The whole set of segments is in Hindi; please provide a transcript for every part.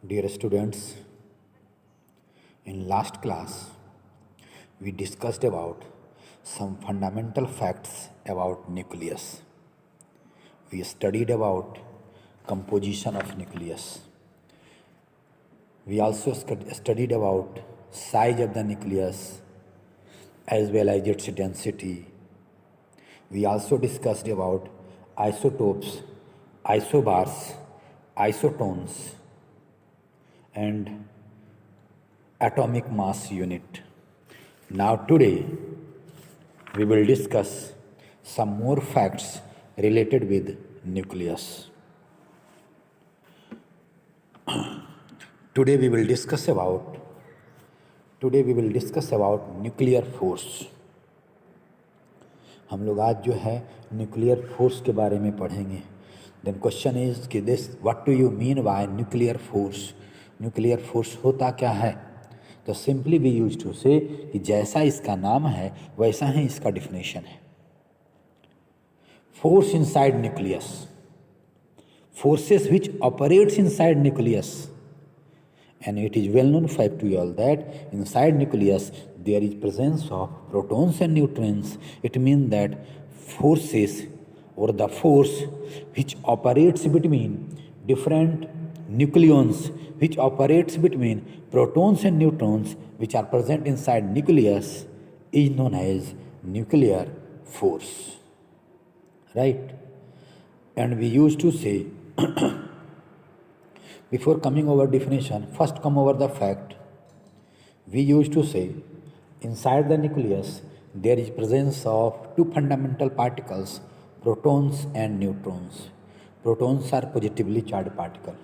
Dear students, in last class we discussed about some fundamental facts about nucleus. We studied about composition of nucleus. We also studied about size of the nucleus as well as its density. We also discussed about isotopes, isobars, isotones, and atomic mass unit. Now today we will discuss some more facts related with nucleus. Today we will discuss about nuclear force. हम लोग आज जो है न्यूक्लियर फोर्स के बारे में पढ़ेंगे. देन क्वेश्चन इज कि this what do you mean by nuclear force. Nuclear force होता क्या है? तो सिंपली वी यूज टू से कि जैसा इसका नाम है वैसा ही इसका डिफिनेशन है. Force inside nucleus, forces which operates inside nucleus, and it is well known fact to you all that inside nucleus there is presence of protons and neutrons. It means that forces or the force which operates between different nucleons, which operates between protons and neutrons which are present inside nucleus is known as nuclear force, right? And we used to say before coming over definition, first come over the fact. We used to say inside the nucleus there is presence of two fundamental particles, protons and neutrons. Protons are positively charged particle.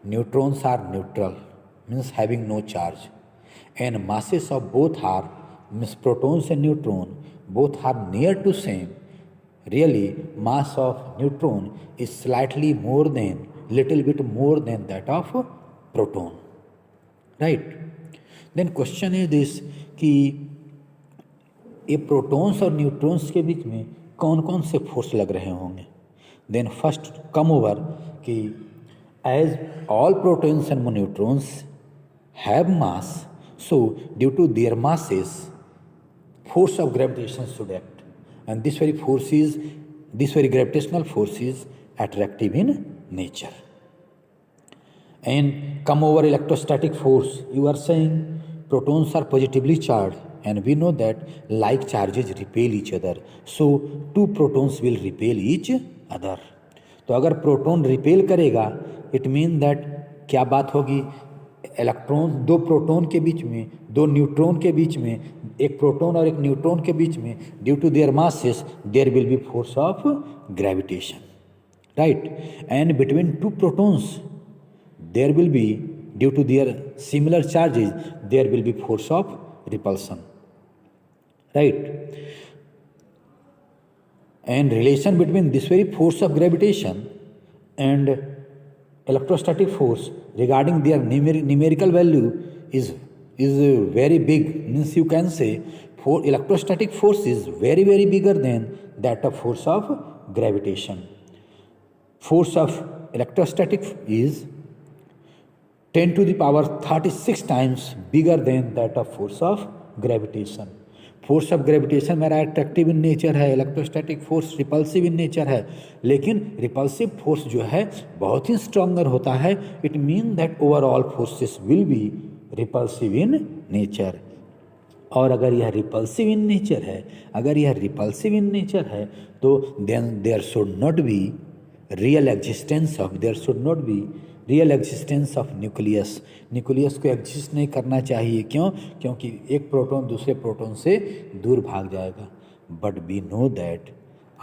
Neutrons are neutral, means having no charge. And masses of both are, means protons and neutron, both are near to same. Really, mass of neutron is slightly more than, little bit more than that of proton, right? Then question is this कि ये प्रोटॉन्स और न्यूट्रॉन्स के बीच में कौन कौन से फोर्स लग रहे होंगे. देन फर्स्ट कम ओवर कि as all protons and neutrons have mass, so due to their masses force of gravitation should act. And this very gravitational force is attractive in nature. And come over electrostatic force, you are saying protons are positively charged, and we know that like charges repel each other. So two protons will repel each other. तो अगर प्रोटॉन रिपेल करेगा इट मीन दैट क्या बात होगी, इलेक्ट्रॉन दो प्रोटॉन के बीच में, दो न्यूट्रॉन के बीच में, एक प्रोटॉन और एक न्यूट्रॉन के बीच में due to their masses there will be force of gravitation, right? And between two protons there will be, due to their similar charges there will be force of repulsion, right? And relation between this very force of gravitation and electrostatic force regarding their numerical value is very big. Means you can say for electrostatic force is very bigger than that of force of gravitation. Force of electrostatic is 10 to the power 36 times bigger than that of force of gravitation. Force of gravitation मेरा अट्रैक्टिव इन नेचर है, electrostatic force repulsive in nature है, लेकिन रिपल्सिव फोर्स जो है बहुत ही स्ट्रॉन्गर होता है. It mean that overall forces will be repulsive in nature. और अगर यह रिपल्सिव इन नेचर है, तो then there should not be real existence of nucleus. Nucleus को एग्जिस्ट नहीं करना चाहिए. क्यों? क्योंकि एक प्रोटॉन दूसरे प्रोटॉन से दूर भाग जाएगा. But we know that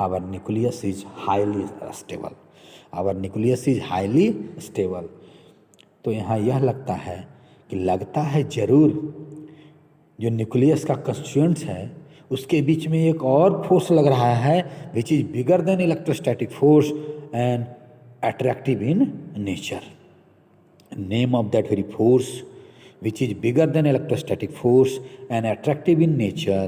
our nucleus is highly stable. तो यहाँ यह लगता है जरूर जो न्यूक्लियस का कंस्टिट्यूएंट्स है उसके बीच में एक और फोर्स लग रहा है which is bigger than electrostatic force and attractive in nature. Name of that very force which is bigger than electrostatic force and attractive in nature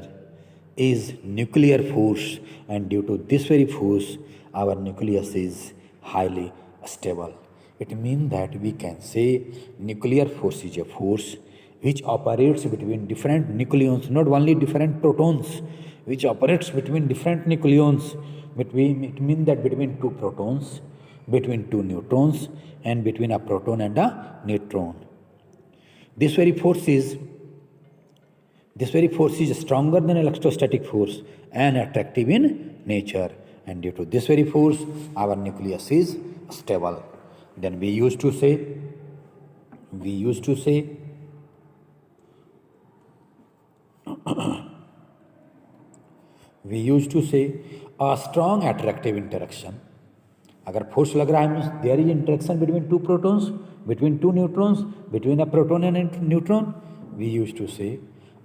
is nuclear force, and due to this very force our nucleus is highly stable. It means that we can say nuclear force is a force which operates between different nucleons, not only different protons, which operates between different nucleons. It means that between two protons, between two neutrons, and between a proton and a neutron. This very force is stronger than electrostatic force and attractive in nature. And due to this very force, our nucleus is stable. Then we used to say a strong attractive interaction. अगर फोर्स लग रहा है means there is interaction between two protons, between two neutrons, between a proton and neutron. We use to say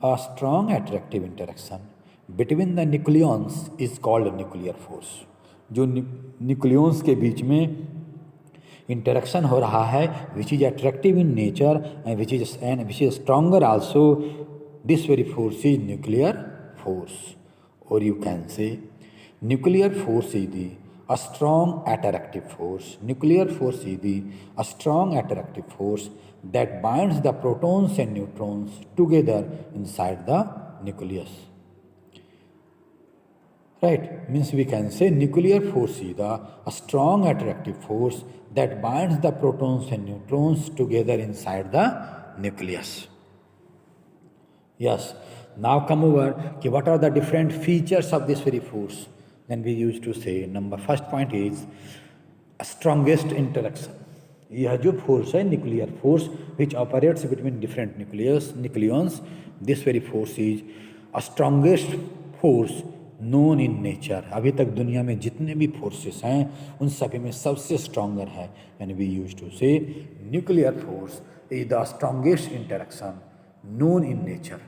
a strong attractive interaction between the nucleons is called nuclear force. जो न्यूक्लियंस के बीच में इंटरेक्शन हो रहा है which is attractive in nature and which is stronger also, this very force is nuclear force. Or you can say nuclear force is a strong attractive force. Nuclear force is a strong attractive force that binds the protons and neutrons together inside the nucleus. Right? Means we can say nuclear force is a strong attractive force that binds the protons and neutrons together inside the nucleus. Yes. Now come over कि what are the different features of this very force. Then we used to say first point is strongest interaction. यह जो फोर्स है nuclear force which operates between different nucleons, this very force is a strongest force known in nature. अभी तक दुनिया में जितने भी फोर्सेस हैं उन सभी में सबसे स्ट्रॉन्गर है. एंड वी यूज टू से nuclear force is the strongest interaction known in nature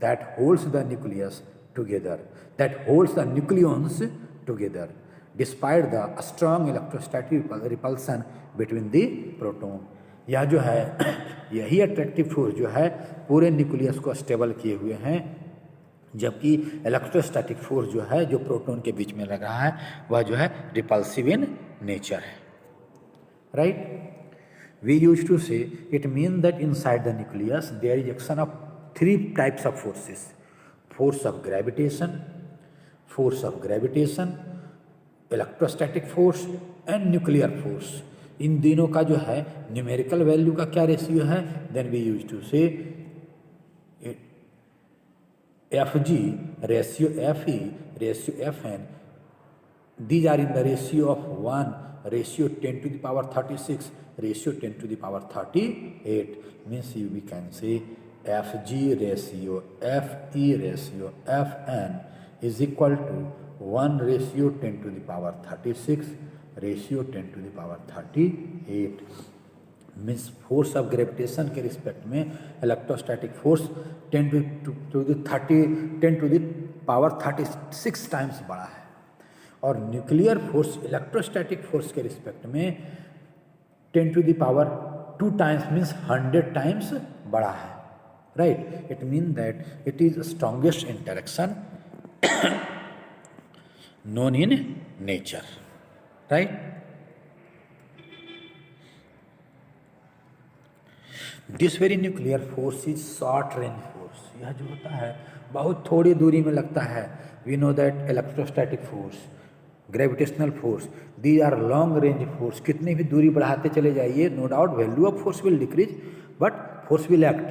that holds the nucleus together, that holds the nucleons together despite the strong electrostatic repulsion between the proton. यह जो है यही अट्रैक्टिव फोर्स जो है पूरे न्यूक्लियस को स्टेबल किए हुए हैं, जबकि इलेक्ट्रोस्टैटिक फोर्स जो है जो प्रोटॉन के बीच में लग रहा है वह जो है रिपल्सिव इन नेचर है. Right? We used to say it means that inside the nucleus there is action of three types of forces: force of gravitation, electrostatic force and nuclear force. इन तीनों का जो है न्यूमेरिकल वैल्यू का क्या रेशियो है? देन वी यूज टू से Fg ratio Fe ratio Fn. These are in the ratio of 1, ratio 10 to the power 36, ratio 10 to the power 38. Means we can say Fg ratio Fe ratio Fn is equal to 1 ratio 10 to the power 36, ratio 10 to the power 38. Means force of gravitation के रिस्पेक्ट में electrostatic force 10 to the power 36 times बड़ा है, और न्यूक्लियर फोर्स इलेक्ट्रोस्टैटिक फोर्स के रिस्पेक्ट में 10 to the power 2 times means 100 times बड़ा है. Right? It mean that it is strongest interaction known in nature. Right? This very nuclear force is short range force. यह जो होता है बहुत थोड़ी दूरी में लगता है. We know that electrostatic force, gravitational force, these are long range force. कितनी भी दूरी बढ़ाते चले जाइए, no doubt value of force will decrease but force will act.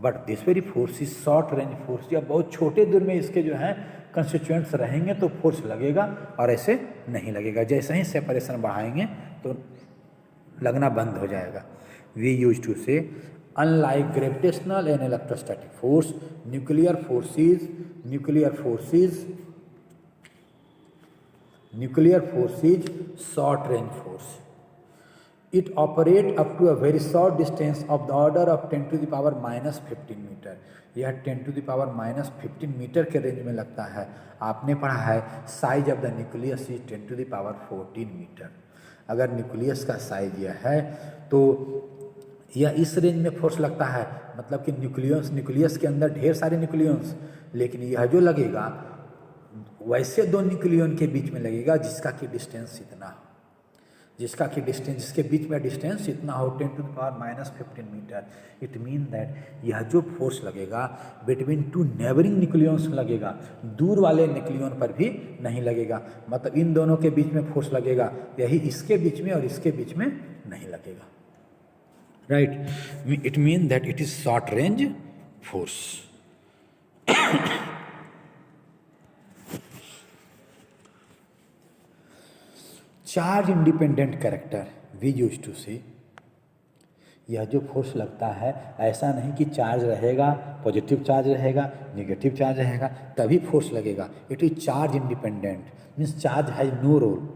But this very force is short range force. या बहुत छोटे दूर में इसके जो है कंस्टिट्यूएंट्स रहेंगे तो फोर्स लगेगा, और ऐसे नहीं लगेगा. जैसे ही सेपरेशन बढ़ाएंगे तो लगना बंद हो जाएगा. We used to say, unlike gravitational and electrostatic force, nuclear force is short range force. It operates up to a very short distance of the order of 10 to the power minus 15 metre. यह 10 to the power minus 15 metre के रेंज में लगता है. आपने पढ़ा है size of the nucleus is 10 to the power 14 metre. अगर न्यूक्लियस का साइज यह है तो यह इस रेंज में फोर्स लगता है, मतलब कि न्यूक्लियस के अंदर ढेर सारे न्यूक्लियंस, लेकिन यह जो लगेगा वैसे दो न्यूक्लियन के बीच में लगेगा जिसका कि डिस्टेंस इतना. जिसका कि डिस्टेंस, जिसके बीच में डिस्टेंस इतना हो 10⁻⁻15 मीटर। इट मीन दैट यह जो फोर्स लगेगा बिटवीन टू नेबरिंग न्यूक्लियॉन्स लगेगा, दूर वाले न्यूक्लियॉन पर भी नहीं लगेगा। मतलब इन दोनों के बीच में फोर्स लगेगा, यही इसके बीच में और इसके बीच में नहीं लगेगा। Right, it mean that it is short range force. Charge independent character we use to see, यह जो फोर्स लगता है ऐसा नहीं कि चार्ज रहेगा, पॉजिटिव चार्ज रहेगा, नेगेटिव चार्ज रहेगा तभी फोर्स लगेगा। It is charge independent, means charge has no role.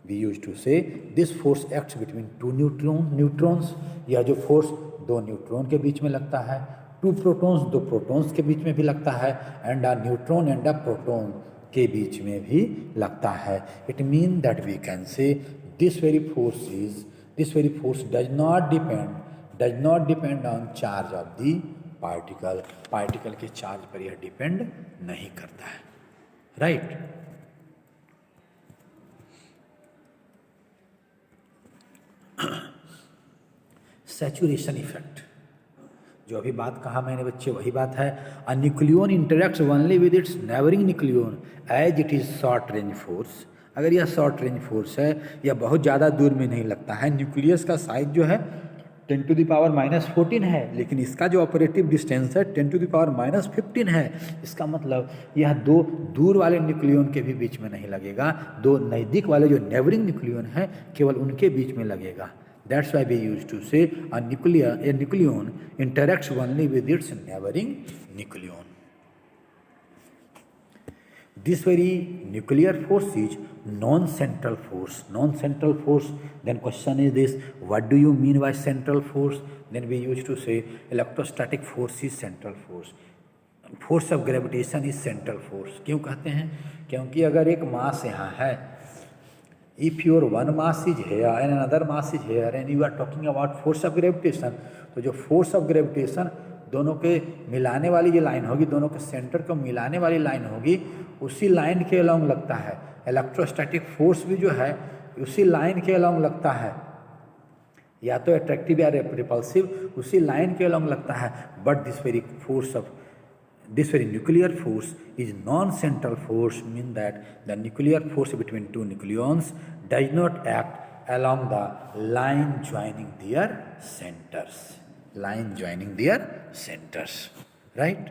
We use to say this force acts between two neutrons, यह जो फोर्स दो न्यूट्रॉन के बीच में लगता है, टू प्रोटॉन्स, दो प्रोटॉन्स के बीच में भी लगता है, and a neutron and a proton के बीच में भी लगता है। It mean that we can say this very force does not depend on charge of the particle के चार्ज पर यह डिपेंड नहीं करता है। राइट, सैचुरेशन इफेक्ट, जो अभी बात कहा मैंने बच्चे वही बात है। A nucleon interacts only with its neighbouring nucleon as it is short range force. अगर यह शॉर्ट रेंज फोर्स है, यह बहुत ज़्यादा दूर में नहीं लगता है। न्यूक्लियस का साइज जो है 10⁻⁻14 है, लेकिन इसका जो ऑपरेटिव डिस्टेंस है 10⁻⁻15 है। इसका मतलब यह दो दूर वाले न्यूक्लियन के भी बीच में नहीं लगेगा, दो नज़दीक वाले जो नेबरिंग न्यूक्लियन है केवल उनके बीच में लगेगा। That's why we used to say a nucleon interacts only with its neighboring nucleon. This very nuclear force is non-central force. Non-central force, then question is this, what do you mean by central force? Then we used to say electrostatic force is central force. Force of gravitation is central force. क्यों कहते हैं? क्योंकि अगर एक मास यहाँ है, if your one mass is here and another mass is here and you are talking about force of gravitation, तो जो force of gravitation दोनों के मिलाने वाली जो लाइन होगी, दोनों के सेंटर को मिलाने वाली लाइन होगी, उसी लाइन के अलॉन्ग लगता है। इलेक्ट्रोस्टैटिक फोर्स भी जो है उसी लाइन के अलॉन्ग लगता है, या तो अट्रैक्टिव या रिपल्सिव, उसी लाइन के अलॉन्ग लगता है। But this very nuclear force is non-central force, mean that the nuclear force between two nucleons does not act along the line joining their centers. Right?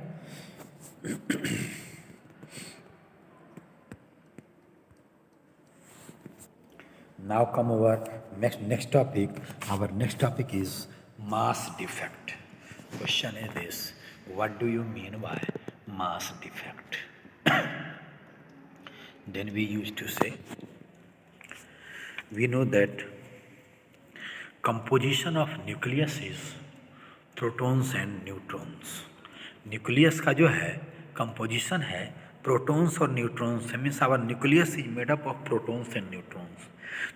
Now come over next topic. Our next topic is mass defect. Question is this, what do you mean by mass defect? Then we used to say, we know that composition of nucleus is protons and neutrons. न्यूक्लियस का जो है कंपोजिशन है प्रोटॉन्स और न्यूट्रॉन्स है, means our nucleus is made up of protons and neutrons.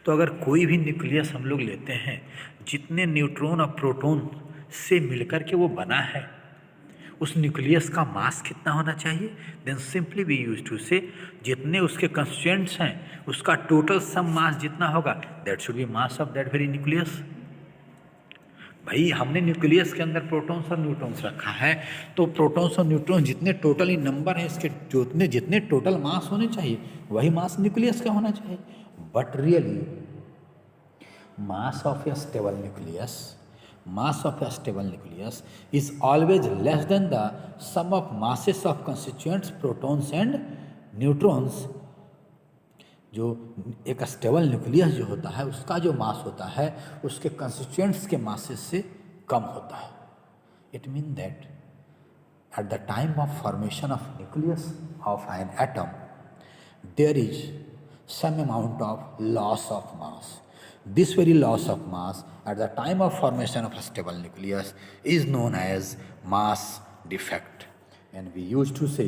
तो अगर कोई भी न्यूक्लियस हम लोग लेते हैं, जितने न्यूट्रॉन और प्रोटॉन से मिलकर के वो बना है, उस न्यूक्लियस का मास कितना होना चाहिए? Then simply we use to say जितने उसके कंस्टिट्यूएंट्स हैं उसका टोटल सम मास जितना होगा that should be mass of that very nucleus. भाई हमने न्यूक्लियस के अंदर प्रोटॉन्स और न्यूट्रॉन्स रखा है, तो प्रोटॉन्स और न्यूट्रॉन्स जितने टोटल इन नंबर है इसके जितने टोटल मास होने चाहिए वही मास न्यूक्लियस का होना चाहिए। But really mass of A stable nucleus is always less than the sum of masses of constituents protons and neutrons। जो एक स्टेबल न्यूक्लियस जो होता है उसका जो मास होता है उसके कंस्टिट्यूएंट्स के मासेस से कम होता है। It mean that at the time of formation of nucleus of an atom there is some amount of loss of mass. This very loss of mass at the time of formation of a stable nucleus is known as mass defect. And we used to say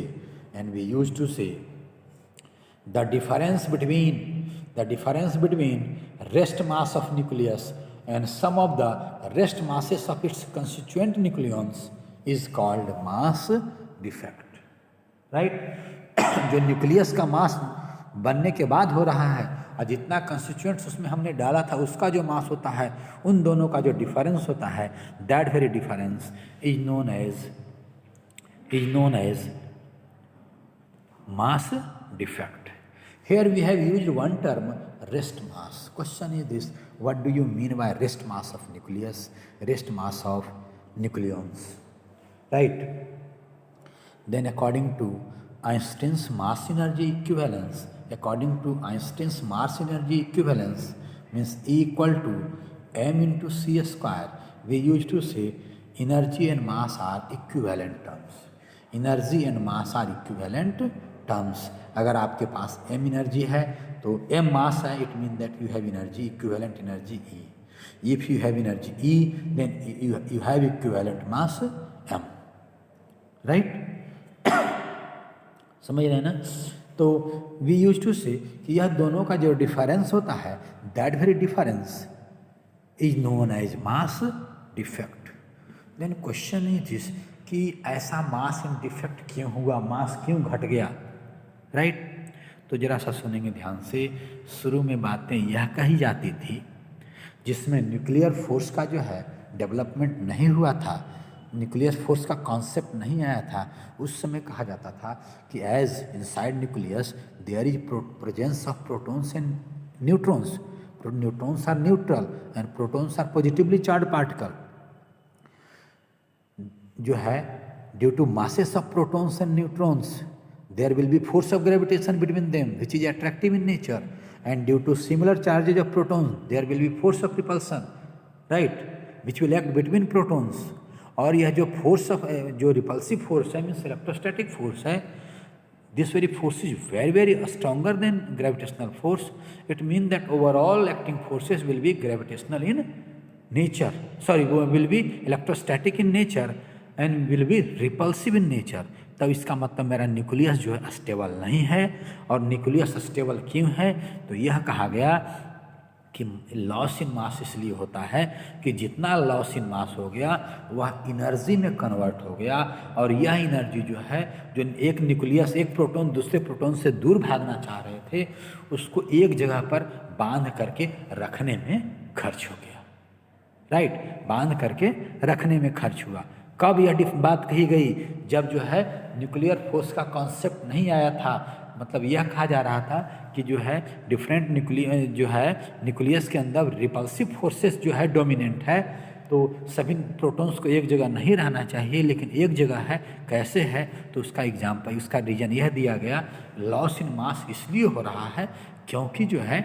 the difference between rest mass of nucleus and some of the rest masses of its constituent nucleons is called mass defect. Right? जो न्यूक्लियस का मास बनने के बाद हो रहा है और जितना कंस्टिट्यूएंट्स उसमें हमने डाला था उसका जो मास होता है, उन दोनों का जो डिफरेंस होता है, that very difference is known as mass defect. Here we have used one term, rest mass. Question is this: what do you mean by rest mass of nucleus, rest mass of nucleons? Right? Then according to Einstein's mass energy equivalence, means E equal to m into c square, we used to say energy and mass are equivalent terms. Energy and mass are equivalent terms. अगर आपके पास m एनर्जी है तो m मास है, it mean that you have energy, equivalent energy E. If you have energy E, then you have equivalent mass m. Right? समझ रहे हैं ना? तो वी यूज टू से कि यह दोनों का जो डिफरेंस होता है, that very difference is known as mass defect. Then question is this कि ऐसा मास इन डिफेक्ट क्यों हुआ, मास क्यों घट गया? राइट? तो जरा सा सुनेंगे ध्यान से. शुरू में बातें यह कही जाती थी जिसमें न्यूक्लियर फोर्स का जो है डेवलपमेंट नहीं हुआ था, न्यूक्लियर फोर्स का कॉन्सेप्ट नहीं आया था, उस समय कहा जाता था कि as inside nucleus there is presence of protons and neutrons. Neutrons are neutral and protons are positively charge particle. जो है due to masses of protons and neutrons there will be force of gravitation between them which is attractive in nature, and due to similar charges of protons there will be force of repulsion, right, which will act between protons. और यह जो फोर्स ऑफ जो रिपल्सिव फोर्स है, मीन्स इलेक्ट्रोस्टैटिक फोर्स है, this very force is very very stronger than gravitational force. It means that overall acting forces will be gravitational in nature, will be electrostatic in nature and will be repulsive in nature. तब इसका मतलब मेरा न्यूक्लियस जो है स्टेबल नहीं है. और न्यूक्लियस स्टेबल क्यों है? तो यह कहा गया कि लॉस इन मास इसलिए होता है कि जितना लॉस इन मास हो गया वह एनर्जी में कन्वर्ट हो गया, और यह एनर्जी जो है, जो एक न्यूक्लियस एक प्रोटॉन दूसरे प्रोटॉन से दूर भागना चाह रहे थे, उसको एक जगह पर बांध करके रखने में खर्च हो गया. राइट? बांध करके रखने में खर्च हुआ. कब यह बात कही गई? जब जो है न्यूक्लियर फोर्स का कॉन्सेप्ट नहीं आया था. मतलब यह कहा जा रहा था कि जो है डिफरेंट न्यूक्लियस के अंदर रिपल्सिव फोर्सेस जो है डोमिनेंट है, तो सभी प्रोटॉन्स को एक जगह नहीं रहना चाहिए, लेकिन एक जगह है. कैसे है? तो उसका एग्जाम्पल, उसका रीजन यह दिया गया, लॉस इन मास इसलिए हो रहा है क्योंकि जो है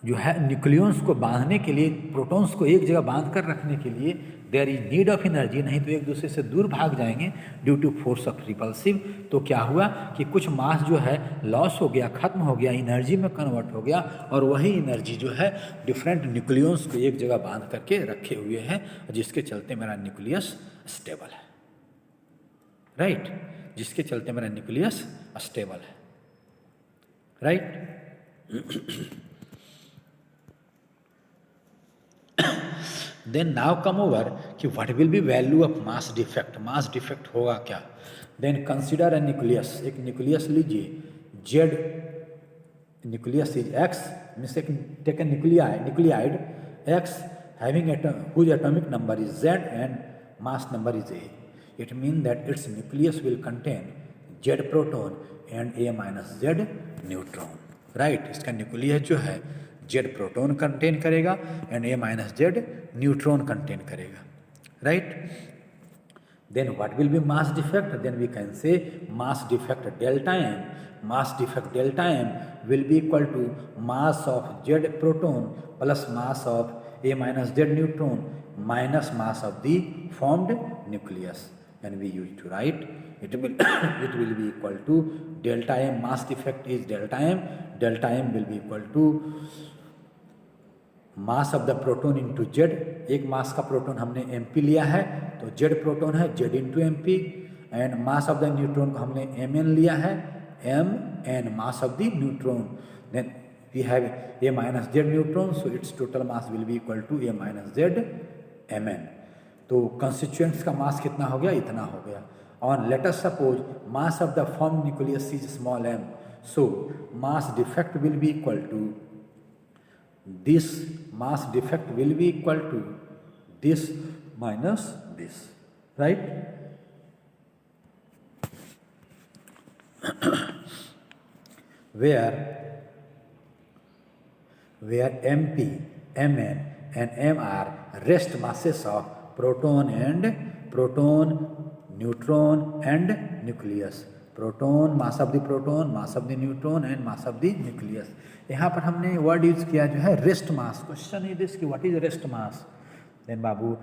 न्यूक्लियंस को बांधने के लिए, प्रोटॉन्स को एक जगह बांध कर रखने के लिए there is need of energy, नहीं तो एक दूसरे से दूर भाग जाएंगे due to force of repulsive. तो क्या हुआ कि कुछ मास जो है लॉस हो गया, खत्म हो गया, एनर्जी में कन्वर्ट हो गया, और वही एनर्जी जो है डिफरेंट न्यूक्लियंस को एक जगह बांध करके रखे हुए है, जिसके चलते मेरा न्यूक्लियस स्टेबल है. राइट? जिसके चलते मेरा न्यूक्लियस स्टेबल है. Right? Then now come over कि what will be value of mass defect. Mass defect होगा क्या? Then consider a nucleus. एक न्यूक्लियस लीजिए, Z nucleus is X, means take a nuclide X having whose atomic number is z and mass number is a. It means that its nucleus will contain z proton and a minus z neutron. Right? इसका न्यूक्लियस जो है जेड प्रोटॉन कंटेन करेगा and A minus Z neutron contain करेगा. Right? Then what will be mass defect? Then we can say mass defect delta M. Mass defect delta M will be equal to mass of Z proton plus mass of A minus Z neutron minus mass of the formed nucleus. And we use to write it will be equal to delta m. Mass defect is delta m. Delta m will be equal to mass of the proton into Z. एक मास का प्रोटॉन हमने mp लिया है तो जेड प्रोटॉन है Z into mp, and mass of the neutron को हमने mn लिया है m N mass of the neutron. Then we have a minus Z neutron, so its total mass will be equal to a minus Z mn. तो कंस्टिट्यूएंट्स का मास कितना हो गया? इतना हो गया. और late us suppose mass of the form nucleus is small m, So mass defect will be equal to this, mass defect will be equal to this minus this, right? where MP, Mn and M are rest masses of proton, neutron and nucleus. Proton, mass of the proton, mass of the neutron and mass of the nucleus. यहाँ पर हमने वर्ड यूज किया जो है rest mass. Question is this कि what is rest mass. Then बाबू,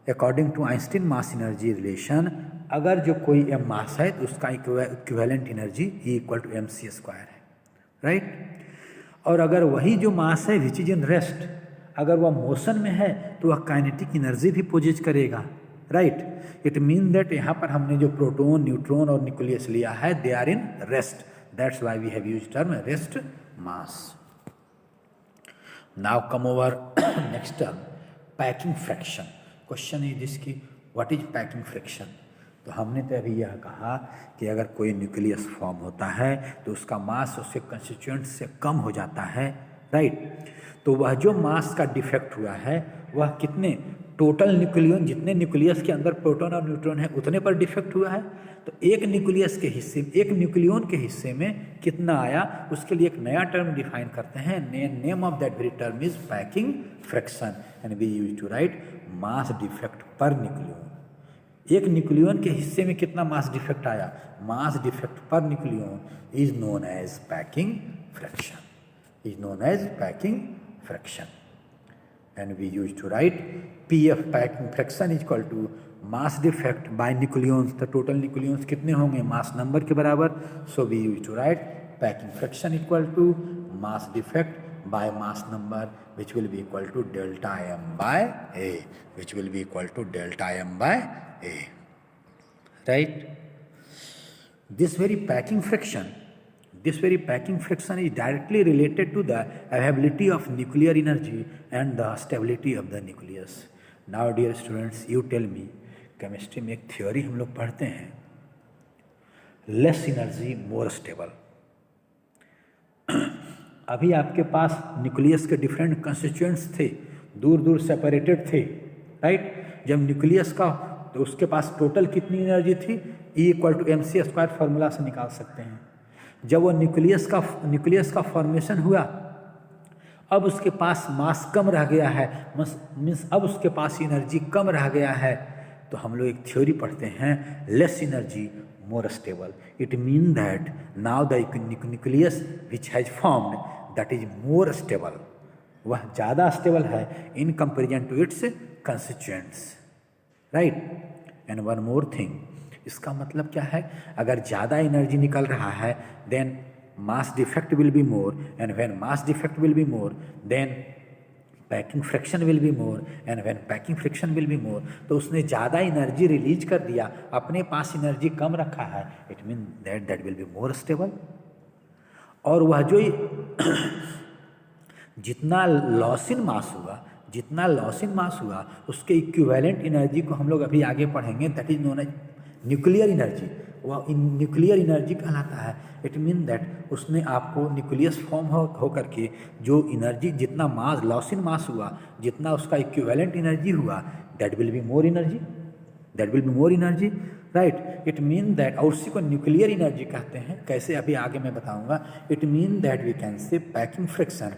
according to Einstein mass energy relation, अगर जो कोई m मास है तो उसका equivalent energy E equal to mc² है, राइट. और अगर वही जो मास है विच इज इन रेस्ट, अगर वह मोशन में है तो वह काइनेटिक एनर्जी भी पोजेस करेगा, राइट. इट मीन दैट यहाँ पर हमने जो प्रोटॉन, न्यूट्रॉन और न्यूक्लियस लिया है they are in rest. That's why we have used term rest mass. Now come over next term, packing fraction. Question is this की व्हाट इज पैकिंग फ्रैक्शन. तो हमने तो अभी यह कहा कि अगर कोई न्यूक्लियस फॉर्म होता है तो उसका मास उसके कंस्टिट्यूएंट से कम हो जाता है, राइट. तो वह जो मास का डिफेक्ट हुआ है वह कितने टोटल न्यूक्लियन, जितने न्यूक्लियस के अंदर प्रोटॉन और न्यूट्रॉन है उतने पर डिफेक्ट हुआ है. तो एक न्यूक्लियस के हिस्से, एक न्यूक्लियन के हिस्से में कितना आया, उसके लिए एक नया टर्म डिफाइन करते हैं. Name of that very term is packing fraction and we use to write mass defect per nucleon. एक न्यूक्लियन के हिस्से में कितना मास डिफेक्ट आया, mass defect per nucleon is known as packing fraction, is known as packing fraction. And we used to write PF packing fraction is equal to mass defect by nucleons. The total nucleons कितने होंगे मास नंबर के बराबर. So we used to write packing fraction equal to mass defect by mass number, which will be equal to delta M by A, which will be equal to delta M by A, right. This very packing fraction is directly related to the availability of nuclear energy and the stability of the nucleus. Now dear students, you tell me, chemistry में एक थ्योरी हम लोग पढ़ते हैं, लेस एनर्जी मोर स्टेबल. अभी आपके पास न्यूक्लियस के डिफरेंट कंस्टिट्यूएंट्स थे, दूर दूर सेपरेटेड थे, राइट. जब न्यूक्लियस का, तो उसके पास टोटल कितनी एनर्जी थी, E equal to mc² formula से निकाल सकते हैं. जब वो न्यूक्लियस का फॉर्मेशन हुआ, अब उसके पास मास कम रह गया है, मीन्स अब उसके पास एनर्जी कम रह गया है, तो हम लोग एक थ्योरी पढ़ते हैं less energy more stable. It mean that now the nucleus which has formed that is more stable, वह ज़्यादा स्टेबल है in comparison to its constituents, right. And one more thing, इसका मतलब क्या है, अगर ज़्यादा एनर्जी निकल रहा है then mass defect will be more, and when mass defect will be more then packing fraction will be more, and when packing fraction will be more, तो उसने ज़्यादा एनर्जी रिलीज कर दिया, अपने पास एनर्जी कम रखा है, it mean that will be more stable. और वह जो जितना लॉस इन मास हुआ उसके इक्विवेलेंट एनर्जी को हम लोग अभी आगे पढ़ेंगे, that is known as nuclear energy. वह न्यूक्लियर एनर्जी कहलाता है. इट मीन दैट उसने आपको न्यूक्लियस फॉर्म हो करके जो एनर्जी, जितना मास लॉस इन मास हुआ, जितना उसका इक्विवेलेंट एनर्जी हुआ, that will be more energy, right. It mean that, और उसी को न्यूक्लियर एनर्जी कहते हैं. कैसे, अभी आगे मैं बताऊंगा. It mean that we can say packing fraction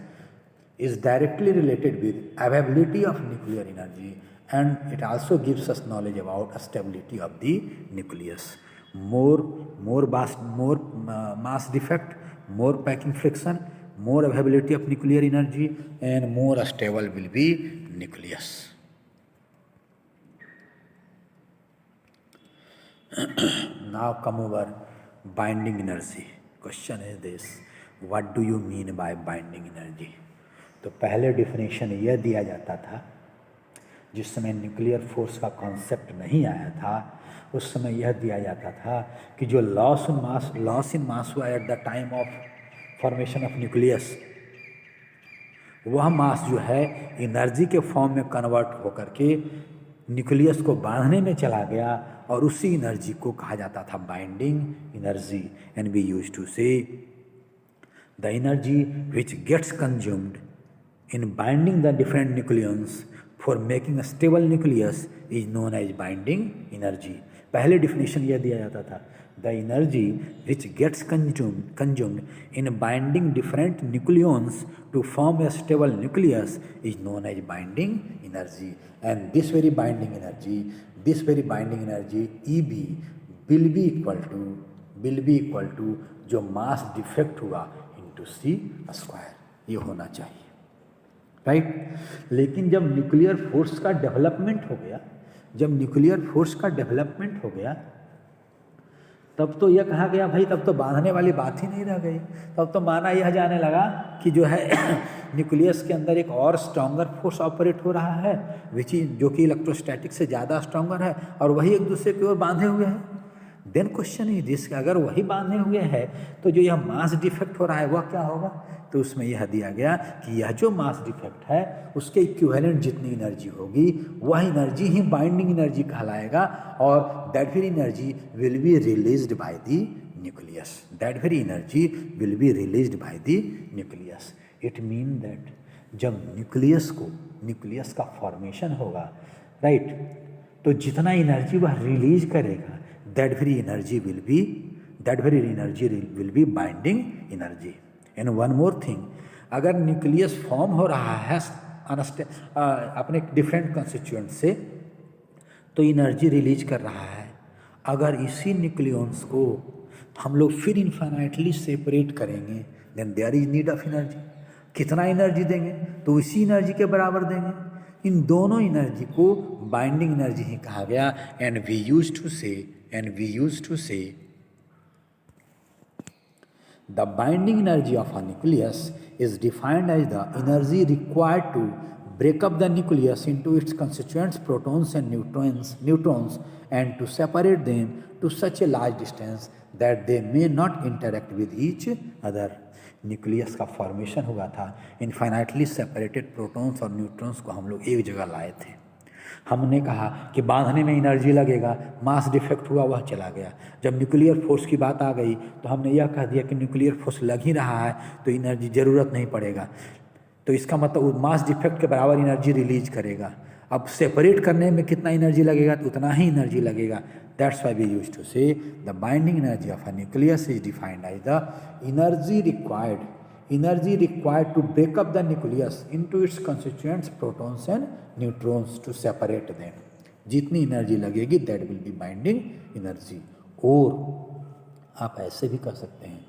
is directly related with availability of nuclear energy, and it also gives us knowledge about stability of the nucleus. More mass defect, more packing friction, more availability of nuclear energy, and more stable will be nucleus. Now come over binding energy. Question is this: what do you mean by binding energy? तो पहले डिफिनेशन यह दिया जाता था, जिस समय न्यूक्लियर फोर्स का कॉन्सेप्ट नहीं आया था, उस समय यह दिया जाता था कि जो लॉस इन मास हुआ eight the time of formation of nucleus, वह मास जो है एनर्जी के फॉर्म में कन्वर्ट होकर के न्यूक्लियस को बांधने में चला गया, और उसी एनर्जी को कहा जाता था binding energy. And we used to say The energy which gets consumed in binding the different nucleons for making a stable nucleus is known as binding energy. पहले डिफिनेशन यह दिया जाता था, the energy which gets consumed in binding different nucleons to form a stable nucleus is known as binding energy. And this very binding energy EB will be equal to जो मास डिफेक्ट हुआ इंटू सी स्क्वायर, ये होना चाहिए, राइट। लेकिन जब न्यूक्लियर फोर्स का डेवलपमेंट हो गया तब तो यह कहा गया भाई, तब तो बांधने वाली बात ही नहीं रह गई। तब तो माना यह जाने लगा कि जो है न्यूक्लियस के अंदर एक और स्ट्रॉन्गर फोर्स ऑपरेट हो रहा है, जो कि इलेक्ट्रोस्टैटिक से ज़्यादा स्ट्रॉन्गर है, और वही एक दूसरे की ओर बांधे हुए हैं। देन क्वेश्चन इज दिस, अगर वही बांधे हुए है तो जो यह मास डिफेक्ट हो रहा है वह क्या होगा? तो उसमें यह दिया गया कि यह जो मास डिफेक्ट है उसके इक्विवेलेंट जितनी एनर्जी होगी वह एनर्जी ही बाइंडिंग एनर्जी कहलाएगा, और that very energy will be released by the nucleus. It mean that जब न्यूक्लियस का फॉर्मेशन होगा, राइट, तो जितना एनर्जी वह रिलीज करेगा that very energy will be binding energy. And one more thing, अगर न्यूक्लियस फॉर्म हो रहा है अपने डिफरेंट कंस्टिट्यूएंट से तो एनर्जी रिलीज कर रहा है। अगर इसी न्यूक्लियंस को हम लोग फिर इन्फाइनाइटली सेपरेट करेंगे then there is need of energy. कितना एनर्जी देंगे? तो इसी एनर्जी के बराबर देंगे। इन दोनों एनर्जी को बाइंडिंग एनर्जी ही कहा गया। And we used to say the binding energy of a nucleus is defined as the energy required to break up the nucleus into its constituents protons and neutrons and to separate them to such a large distance that they may not interact with each other. Nucleus का फॉर्मेशन हुआ था, इनफाइनाइटली सेपरेटेड प्रोटॉन्स और न्यूट्रॉन्स को हम लोग एक जगह लाए थे। हमने कहा कि बांधने में एनर्जी लगेगा, मास डिफेक्ट हुआ वह चला गया। जब न्यूक्लियर फोर्स की बात आ गई तो हमने यह कह दिया कि न्यूक्लियर फोर्स लग ही रहा है तो एनर्जी ज़रूरत नहीं पड़ेगा, तो इसका मतलब मास डिफेक्ट के बराबर एनर्जी रिलीज करेगा। अब सेपरेट करने में कितना एनर्जी लगेगा तो उतना ही एनर्जी लगेगा। That's why we used to say the binding energy of a nucleus is defined as the energy required to break up the nucleus into its constituents protons and neutrons to separate them. जितनी एनर्जी लगेगी that will be binding energy. और आप ऐसे भी कह सकते हैं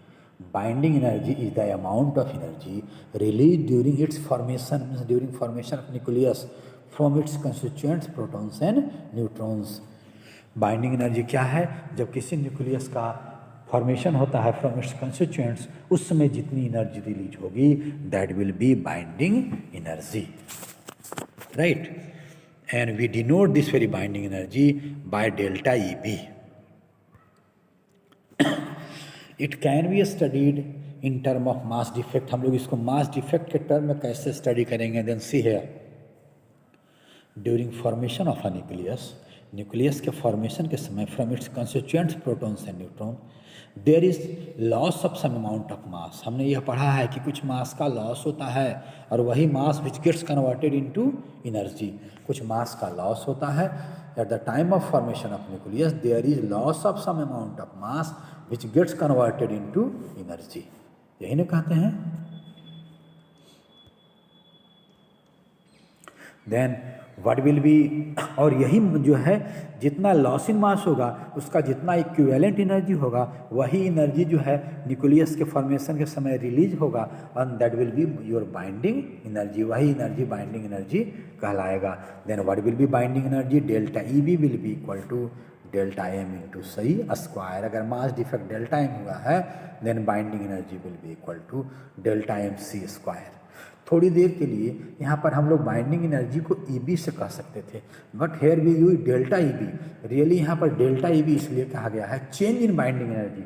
binding energy is the amount of energy release during its formation of nucleus from its constituents protons and neutrons. Binding energy क्या है? जब किसी न्यूक्लियस का फॉर्मेशन होता है फ्रॉम इट्स कंस्टिट्यूएंट्स, उस समय जितनी एनर्जी रिलीज होगी that will be binding energy, right. And we denote this very binding energy by delta E B. It can be studied in term of mass defect. हम लोग इसको मास डिफेक्ट के टर्म में कैसे स्टडी करेंगे? Then see here, during formation of a nucleus के फॉर्मेशन के समय from its constituents protons and neutron there is loss of some amount of mass. हमने यह पढ़ा है कि कुछ मास का लॉस होता है और वही mass which gets converted into energy. कुछ मास का लॉस होता है at the time of formation of nucleus, there is loss of some amount of mass which gets converted into energy. यही ना कहते हैं। देन व्हाट विल बी, और यही जो है जितना लॉस इन मास होगा उसका जितना इक्विवेलेंट एनर्जी होगा वही एनर्जी जो है न्यूक्लियस के फॉर्मेशन के समय रिलीज होगा, and that will be your binding energy. वही एनर्जी बाइंडिंग एनर्जी कहलाएगा। Then what will be binding energy? Delta E B will be equal to delta M into C square. अगर मास डिफेक्ट डेल्टा एम हुआ है then binding energy will be equal to delta M C square. थोड़ी देर के लिए यहाँ पर हम लोग बाइंडिंग एनर्जी को ई बी से कह सकते थे, but here we use delta E B. Really यहाँ पर डेल्टा ई बी इसलिए कहा गया है चेंज इन बाइंडिंग एनर्जी।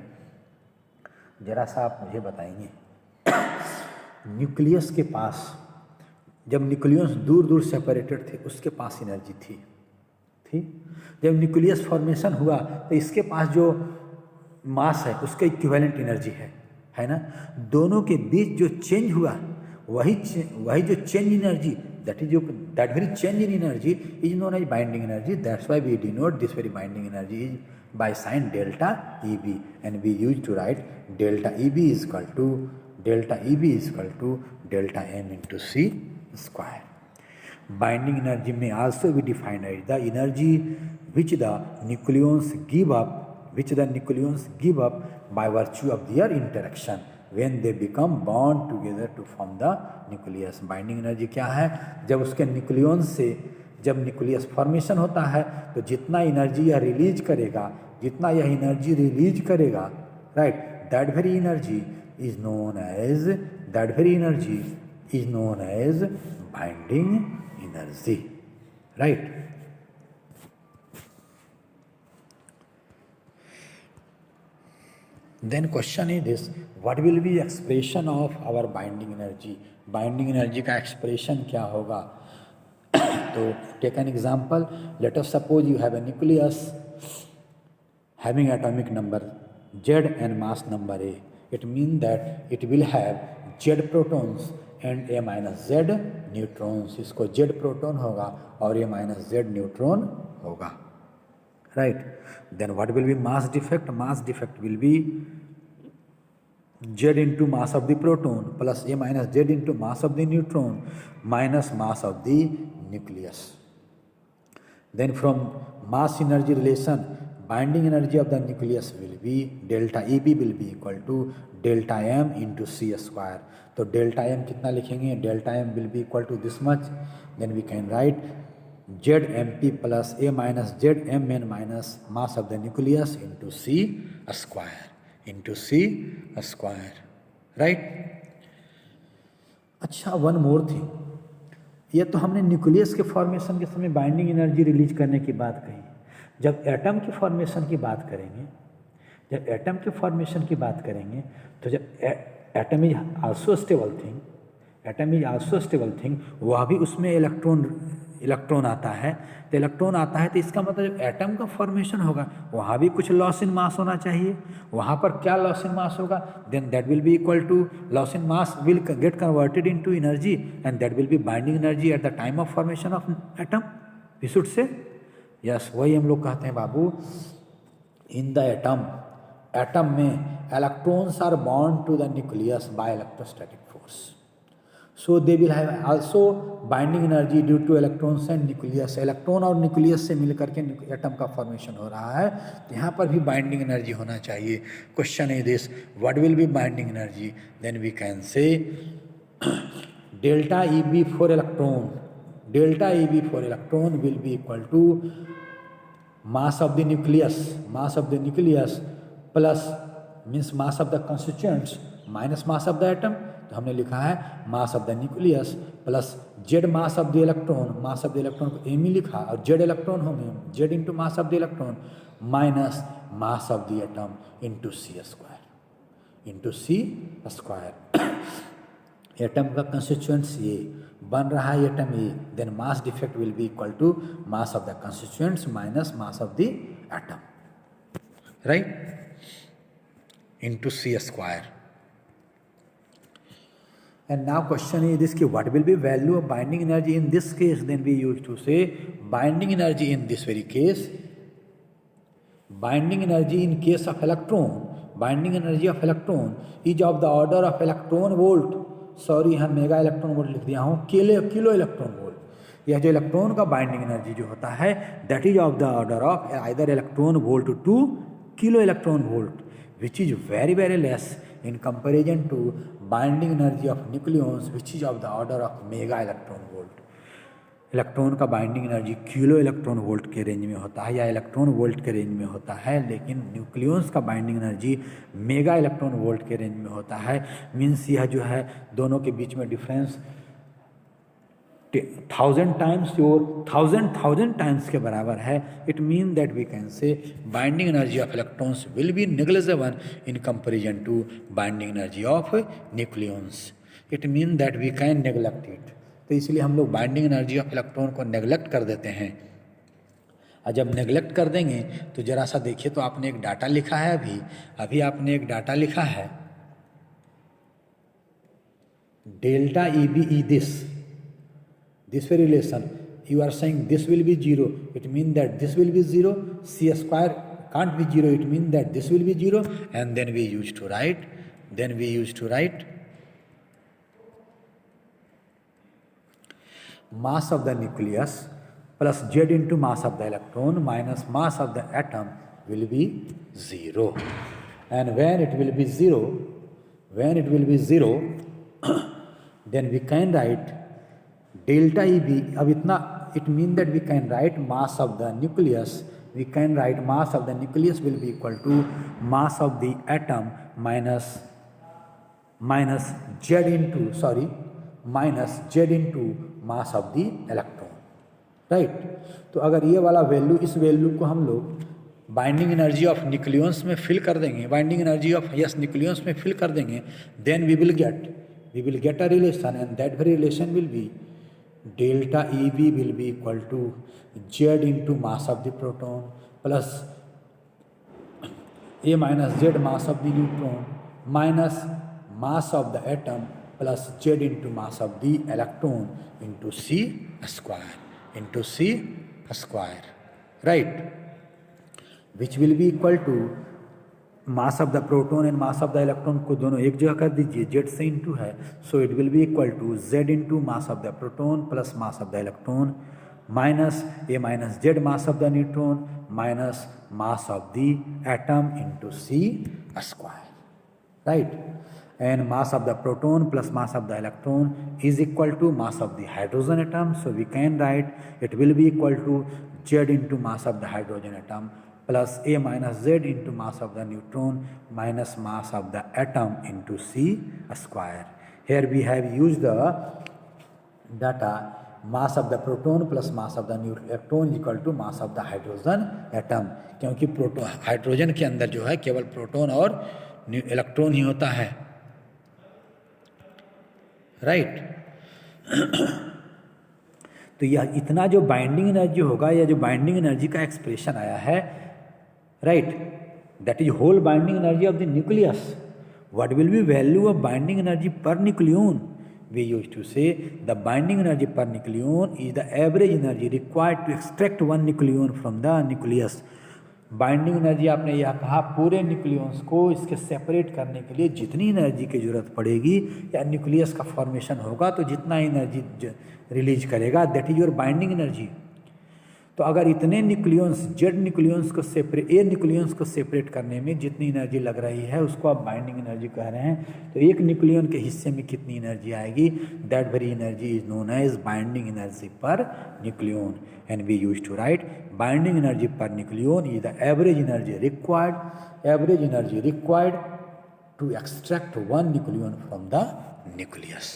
जरा सा आप मुझे बताएंगे, न्यूक्लियस के पास जब न्यूक्लियस दूर दूर सेपरेटेड थे उसके पास एनर्जी थी। जब न्यूक्लियस फॉर्मेशन हुआ तो इसके पास जो मास है उसका इक्विवेलेंट एनर्जी है, है ना। दोनों के बीच जो चेंज हुआ वही जो change energy, that very change in energy is known as binding energy. That's why we denote this very binding energy is by sign delta EB, and we used to write delta EB is equal to delta M into C square. Binding energy may also be defined as the energy which the nucleons give up by virtue of their interaction when they become bond together to form the nucleus. Binding energy क्या है? जब उसके न्यूक्लियन से जब न्यूक्लियस फॉर्मेशन होता है तो जितना एनर्जी यह रिलीज करेगा, right, that very energy is known as binding energy, right. Then question is this, what will be expression of our binding energy. Binding energy का एक्सप्रेशन क्या होगा? तो take an example. Let us suppose you have a nucleus having atomic number Z and mass number A. It means that it will have Z protons and A minus Z neutrons. इसको Z proton होगा और A minus Z neutron होगा, right. Then what will be mass defect? Mass defect will be Z into mass of the proton plus A minus Z into mass of the neutron minus mass of the nucleus. Then from mass energy relation, binding energy of the nucleus will be delta EB will be equal to delta M into C square. तो delta M कितना लिखेंगे? delta M will be equal to this much. Then we can write ZMP plus A minus ZMN minus mass of the nucleus into C square, right. अच्छा, वन मोर थिंग. ये तो हमने न्यूक्लियस के फॉर्मेशन के समय बाइंडिंग एनर्जी रिलीज करने की बात कही. जब एटम की फॉर्मेशन की बात करेंगे, तो जब atom is also stable thing, वह भी उसमें इलेक्ट्रॉन आता है. तो इसका मतलब जब एटम का फॉर्मेशन होगा वहाँ भी कुछ लॉस इन मास होना चाहिए. वहाँ पर क्या लॉस इन मास होगा? Then that will be equal to loss in mass will get converted into energy and that will be binding energy at the time of formation of atom. We should say yes, वही हम लोग कहते हैं बाबू. इन द एटम में electrons are bond to the nucleus by electrostatic force, so they will have also binding energy due to electrons and nucleus. Electron और न्यूक्लियस से मिलकर के एटम का फॉर्मेशन हो रहा है, तो यहाँ पर भी बाइंडिंग एनर्जी होना चाहिए. Question is this, what will be binding energy? Then we can say delta EB for electron will be equal to mass of the nucleus plus means mass of the constituents minus mass of the atom. तो हमने लिखा है mass of the nucleus plus Z mass of the electron को M ही लिखा और Z इलेक्ट्रॉन होंगे Z into mass of the electron minus mass of the atom into C square. Atom का कंस्टिट्यूएंट्स ये बन रहा है atom A, then mass defect will be equal to mass of the constituents minus mass of the atom, right, into C square. And now question is this, what will be value of binding energy in this case? Then we used to say binding energy in this very case, binding energy in case of electron, binding energy of electron is of the order of electron volt. Sorry, यहाँ मेगा इलेक्ट्रॉन वोल्ट लिख दिया हूँ, किलो इलेक्ट्रॉन वोल्ट. यह जो इलेक्ट्रॉन का बाइंडिंग एनर्जी जो होता है that is of the order of either electron volt two kilo electron volt, which is very very less in comparison to binding energy of nucleons which is of the order of mega electron volt. Electron का binding energy kilo electron volt के रेंज में होता है या इलेक्ट्रॉन वोल्ट के रेंज में होता है, लेकिन न्यूक्लियंस का binding energy mega electron volt के रेंज में होता है. मीन्स यह जो है दोनों के बीच में डिफरेंस 1000 टाइम्स के बराबर है. It mean that we can say binding energy of electrons will be negligible in comparison to binding energy of nucleons. It mean that we can neglect it. तो इसलिए हम लोग बाइंडिंग एनर्जी ऑफ इलेक्ट्रॉन को नेग्लेक्ट कर देते हैं. और जब नेग्लेक्ट कर देंगे तो जरा सा देखिए, तो आपने एक डाटा लिखा है, अभी आपने एक डाटा लिखा है delta EB is this very relation. You are saying this will be 0, it means that this will be 0, C square can't be 0, it means that this will be 0, and then we used to write mass of the nucleus plus Z into mass of the electron minus mass of the atom will be 0. And when it will be 0, then we can write delta EB. अब इतना, it means that we can write mass of the nucleus. We can write mass of the nucleus will be equal to mass of the atom minus Z into mass of the electron, right? तो अगर ये वाला वैल्यू, इस वैल्यू को हम लोग बाइंडिंग एनर्जी ऑफ न्यूक्लियंस में फिल कर देंगे, बाइंडिंग एनर्जी ऑफ न्यूक्लियंस में फिल कर देंगे, then we will get a relation, and that very relation will be delta EB will be equal to Z into mass of the proton plus A minus Z mass of the neutron minus mass of the atom plus Z into mass of the electron into C square, right? Which will be equal to mass of the proton and mass of the electron को दोनों एक जगह कर दीजिए, जेड से इंटू है, so it will be equal to Z into mass of the proton plus mass of the electron minus A minus Z mass of the neutron minus mass of the atom into C square, right? And mass of the proton plus mass of the electron is equal to mass of the hydrogen atom, so we can write it will be equal to Z into mass of the hydrogen atom plus A minus Z into mass of the neutron minus mass of the atom into C square. Here we have used the data mass of the proton plus mass of the electron is equal to mass of the hydrogen atom, क्योंकि हाइड्रोजन के अंदर जो है केवल प्रोटॉन और इलेक्ट्रॉन ही होता है, राइट? तो यह इतना जो बाइंडिंग एनर्जी होगा, या जो बाइंडिंग एनर्जी का एक्सप्रेशन आया है, right, that is whole binding energy of the nucleus. What will be value of binding energy per nucleon? We used to say the binding energy per nucleon is the average energy required to extract one nucleon from the nucleus. Binding energy आपने यह कहा पूरे न्यूक्लियस को इसके सेपरेट करने के लिए जितनी एनर्जी की जरूरत पड़ेगी या न्यूक्लियस का फॉर्मेशन होगा तो जितना एनर्जी रिलीज करेगा, that is your binding energy. तो अगर इतने न्यूक्लियंस जेड न्यूक्लियंस को ए न्यूक्लियंस को सेपरेट करने में जितनी एनर्जी लग रही है उसको आप बाइंडिंग एनर्जी कह रहे हैं, तो एक न्यूक्लियन के हिस्से में कितनी एनर्जी आएगी, that very energy is known as binding energy per nucleon. And we use to write binding energy per nucleon is the average energy required to extract one nucleon from the nucleus.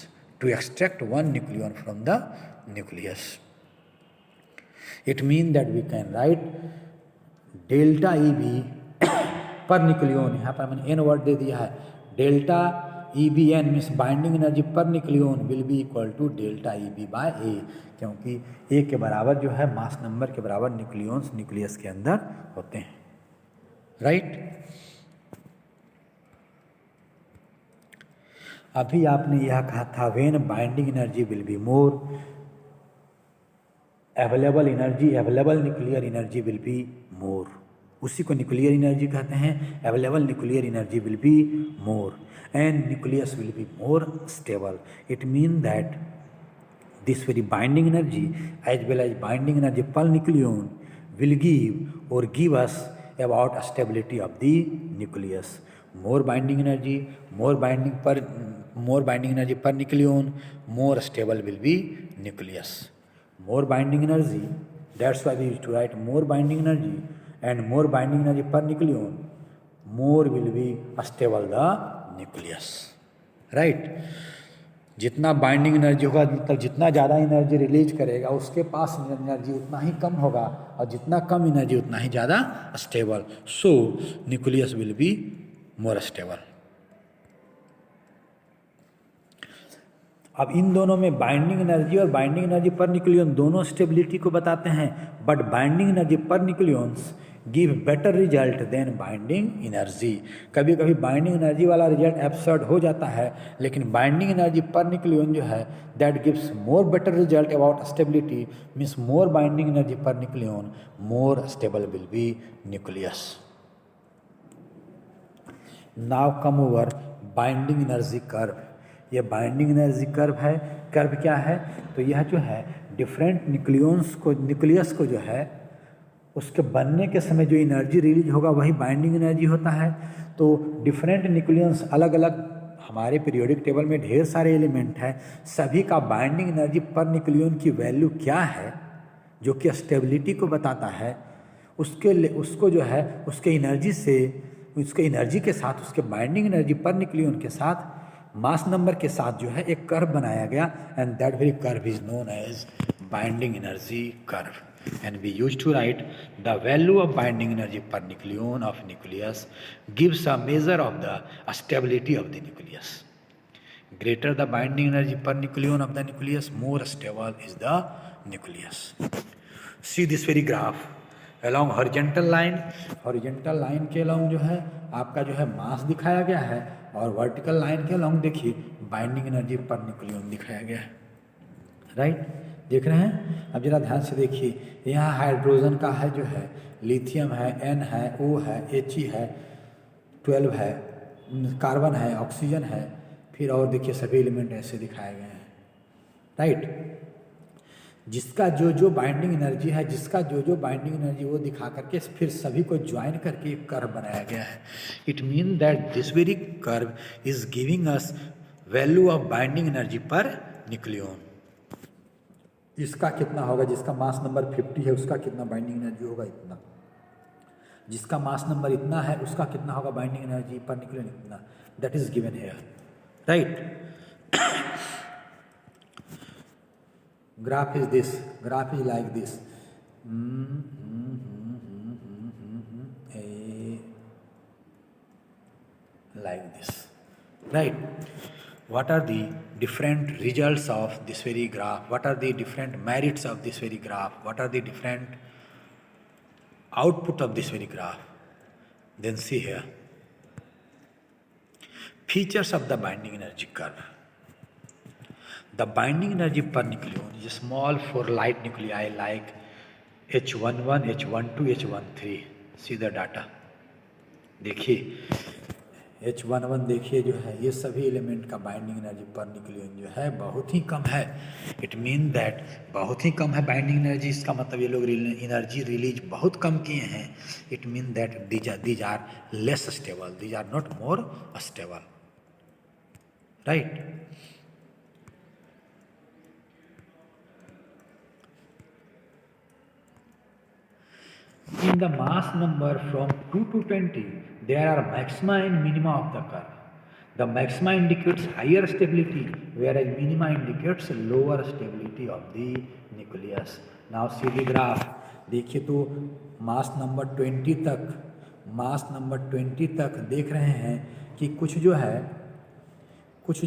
It means that we can write delta EB per nucleon, यहाँ पर मैंने n वर्ड दे दिया है, delta EBN means binding energy per nucleon will be equal to delta EB by A, क्योंकि A के बराबर जो है मास नंबर के बराबर न्यूक्लियंस न्यूक्लियस के अंदर होते हैं, राइट? अभी आपने यह कहा था when binding energy will be more, available nuclear energy will be more, उसी को न्यूक्लियर एनर्जी कहते हैं. Available nuclear energy will be more and nucleus will be more stable. It mean that this very binding energy as well as binding energy per nucleon will give us about stability of the nucleus. More binding energy per nucleon, more stable will be nucleus. More binding energy, that's why we used to write more binding energy, and more binding energy per nucleon, more will be stable the nucleus, right? जितना बाइंडिंग एनर्जी होगा, मतलब जितना ज़्यादा एनर्जी रिलीज करेगा उसके पास एनर्जी उतना ही कम होगा, और जितना कम एनर्जी उतना ही ज़्यादा stable. So nucleus will be more stable. अब इन दोनों में बाइंडिंग एनर्जी और बाइंडिंग एनर्जी पर न्यूक्लियन दोनों स्टेबिलिटी को बताते हैं, but binding energy per nucleons give better result than binding energy. कभी कभी बाइंडिंग एनर्जी वाला रिजल्ट एब्सर्ड हो जाता है, लेकिन बाइंडिंग एनर्जी पर न्यूक्लियन जो है that gives more better result about stability, means more binding energy per nucleon more stable will be nucleus. Now come over binding energy curve. ये बाइंडिंग एनर्जी कर्व है। कर्व क्या है? तो यह जो है डिफरेंट न्यूक्लियस को जो है उसके बनने के समय जो एनर्जी रिलीज होगा वही बाइंडिंग एनर्जी होता है। तो डिफरेंट न्यूक्लियस अलग अलग, हमारे पीरियोडिक टेबल में ढेर सारे एलिमेंट हैं, सभी का बाइंडिंग एनर्जी पर न्यूक्लियन की वैल्यू क्या है जो कि स्टेबिलिटी को बताता है, उसको जो है उसके एनर्जी के साथ, उसके बाइंडिंग एनर्जी पर न्यूक्लियन के साथ मास नंबर के साथ जो है एक कर्व बनाया गया, and that very curve is known as binding energy curve. And we used to write the value of binding energy per nucleon of nucleus gives a measure of the stability of the nucleus. Greater the binding energy per nucleon of the nucleus, more stable is the nucleus. See this very graph along horizontal line के along जो है आपका जो है मास दिखाया गया है, और वर्टिकल लाइन के along देखिए बाइंडिंग एनर्जी पर न्यूक्लियन दिखाया गया है। राइट, देख रहे हैं? अब जरा ध्यान से देखिए, यहाँ हाइड्रोजन का है जो है लिथियम है, N है, O है, He है, 12 है, कार्बन है, ऑक्सीजन है, फिर और देखिए सभी एलिमेंट ऐसे दिखाए गए हैं। राइट, जिसका जो बाइंडिंग एनर्जी है, जिसका जो बाइंडिंग एनर्जी वो दिखा करके फिर सभी को ज्वाइन करके एक कर्व बनाया गया है। It mean that this very curve is giving us value of binding energy per nucleon. इसका कितना होगा? जिसका मास नंबर 50 है उसका कितना बाइंडिंग एनर्जी होगा? इतना। जिसका मास नंबर इतना है उसका कितना होगा बाइंडिंग एनर्जी पर न्यूक्लियन? इतना। That is given here. Right, graph is this, graph is like this, like this. Right, what are the different results of this very graph? What are the different merits of this very graph? What are the different output of this very graph? Then see here, features of the binding energy curve. The binding energy per nucleon is small for light nuclei like H11, H12, H13. See the data. देखिए H11 देखिए जो है ये सभी एलिमेंट का बाइंडिंग एनर्जी पर न्यूक्लियन जो है बहुत ही कम है। इट मीन दैट बहुत ही कम है बाइंडिंग एनर्जी। इसका मतलब ये लोग एनर्जी रिलीज बहुत कम किए हैं। It mean that these are less stable, these are not more stable. Right, in the mass number from 2 to 20, there are maxima and minima of the curve. The maxima indicates higher stability, whereas minima indicates lower stability of the nucleus. Now see the graph. देखिए तो मास नंबर 20 तक देख रहे हैं कि कुछ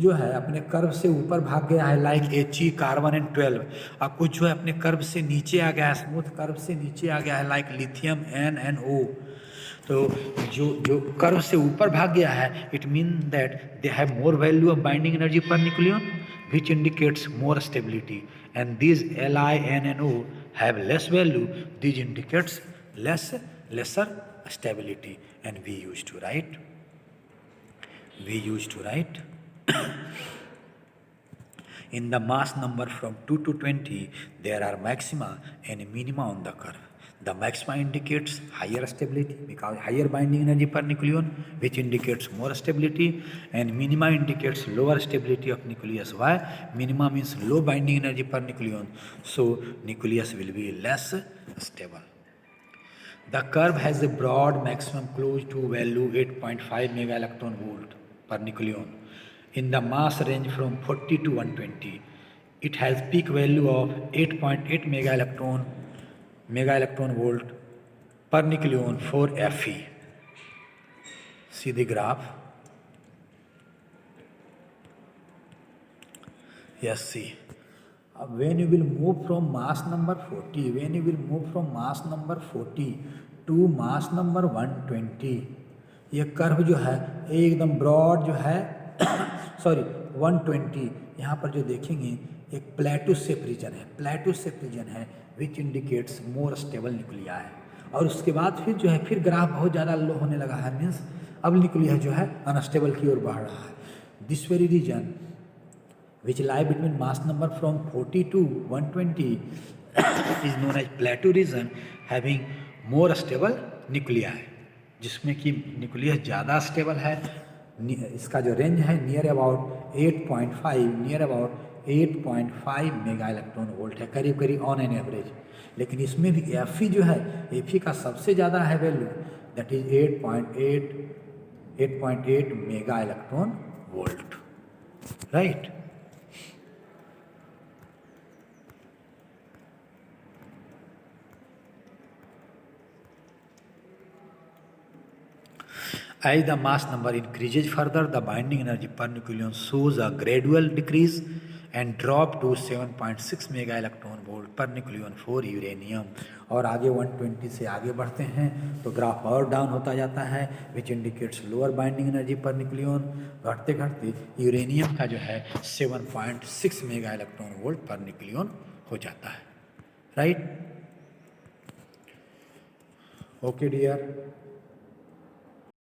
जो है अपने कर्व से ऊपर भाग गया है लाइक He, कार्बन एंड 12, और कुछ जो है अपने कर्व से नीचे आ गया है, स्मूथ कर्व से नीचे आ गया है like lithium, N and O। तो जो कर्व से ऊपर भाग गया है, it mean that they have more value of binding energy per nucleon which indicates more stability, and this Li, N and O have less value, this indicates lesser stability, and we used to write in the mass number from 2 to 20, there are maxima and minima on the curve. The maxima indicates higher stability because higher binding energy per nucleon, which indicates more stability, and minima indicates lower stability of nucleus. Why? Minima means low binding energy per nucleon, so nucleus will be less stable. The curve has a broad maximum close to value 8.5 mega electron volt per nucleon in the mass range from 40 to 120. It has peak value of 8.8 mega electron volt per nucleon for Fe. See the graph. Yes, see. When you will move from mass number 40, to mass number 120। ये कर्व जो है एकदम ब्रॉड जो है सॉरी 120, यहाँ पर जो देखेंगे एक प्लेटो शेप रीजन है, प्लेटो शेप रीजन है which indicates more stable nuclei है। और उसके बाद फिर जो है फिर ग्राफ बहुत ज़्यादा लो होने लगा है, मीन्स अब न्यूक्लिया जो है अनस्टेबल की ओर बढ़ रहा है। This very region which lie between mass number from 40 to 120 is known as plateau region having more stable nuclei, जिसमें कि न्यूक्लियस ज़्यादा स्टेबल है। इसका जो रेंज है near about 8.5 mega electron volt है, करीब करीब ऑन एन एवरेज। लेकिन इसमें भी एफ जो है, एफ का सबसे ज़्यादा है value, that is 8.8 mega electron volt, right. As the mass number increases further, the binding energy per nucleon shows a gradual decrease and drop to 7.6 mega electron volt per nucleon for uranium. और आगे 120 से आगे बढ़ते हैं तो ग्राफ और डाउन होता जाता है, which indicates lower binding energy per nucleon. घटते घटते यूरेनियम का जो है 7.6 mega electron volt per nucleon हो जाता है, राइट। Okay dear.